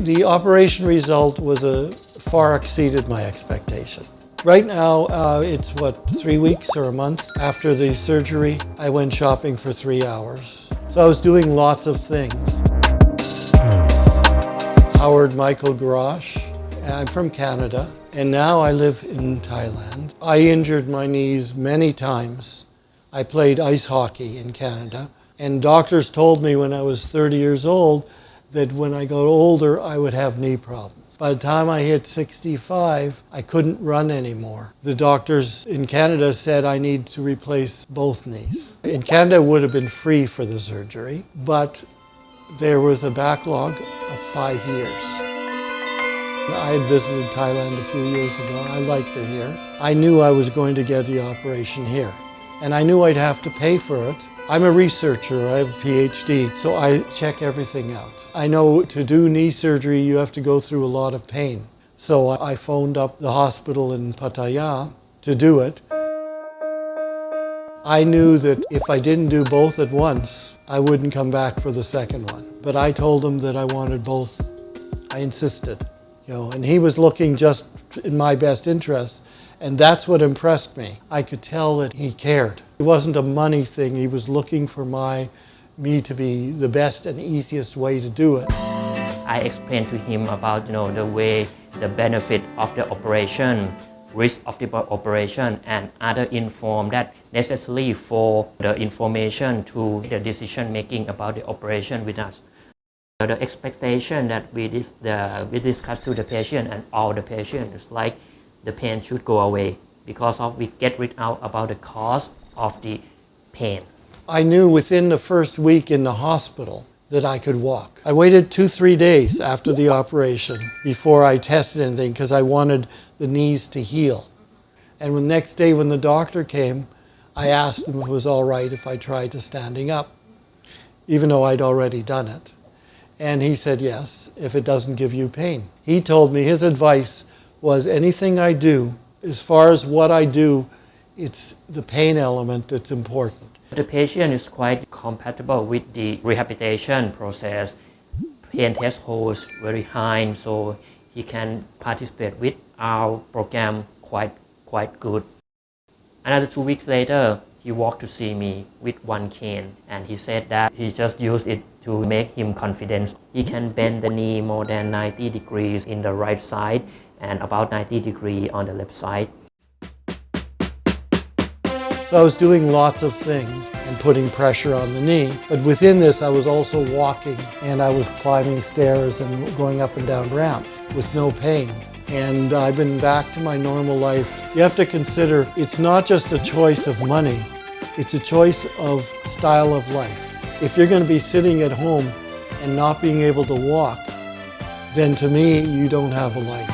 The operation result was far exceeded my expectation. Right now, it's 3 weeks or a month after the surgery. I went shopping for 3 hours. So I was doing lots of things. Howard Michael Garage. I'm from Canada, and now I live in Thailand. I injured my knees many times. I played ice hockey in Canada, and doctors told me when I was 30 years old that when I got older, I would have knee problems. By the time I hit 65, I couldn't run anymore. The doctors in Canada said I need to replace both knees. In Canada, it would have been free for the surgery, but there was a backlog of 5 years. I had visited Thailand a few years ago. I liked it here. I knew I was going to get the operation here, and I knew I'd have to pay for it. I'm a researcher, I have a PhD, so I check everything out. I know to do knee surgery, you have to go through a lot of pain. So I phoned up the hospital in Pattaya to do it. I knew that if I didn't do both at once, I wouldn't come back for the second one. But I told him that I wanted both. I insisted, and he was looking just in my best interest. And that's what impressed me. I could tell that he cared. It wasn't a money thing. He was looking for me to be the best and easiest way to do it. I explained to him about the way, the benefit of the operation, risk of the operation, and other inform that necessary for the information to the decision making about the operation with us. The expectation that we discuss to the patient and all the patients is like the pain should go away because we get rid out about the cause of the pain. I knew within the first week in the hospital that I could walk. I waited 2-3 days after the operation before I tested anything because I wanted the knees to heal. And the next day when the doctor came, I asked him if it was all right if I tried to standing up, even though I'd already done it. And he said yes, if it doesn't give you pain. He told me his advice was anything I do, as far as what I do, it's the pain element that's important. The patient is quite compatible with the rehabilitation process. Pain threshold is very high, so he can participate with our program quite good. Another 2 weeks later, he walked to see me with one cane, and he said that he just used it to make him confident. He can bend the knee more than 90 degrees in the right side and about 90 degrees on the left side. So I was doing lots of things and putting pressure on the knee, but within this I was also walking and I was climbing stairs and going up and down ramps with no pain. And I've been back to my normal life. You have to consider it's not just a choice of money, it's a choice of style of life. If you're going to be sitting at home and not being able to walk, then to me you don't have a life.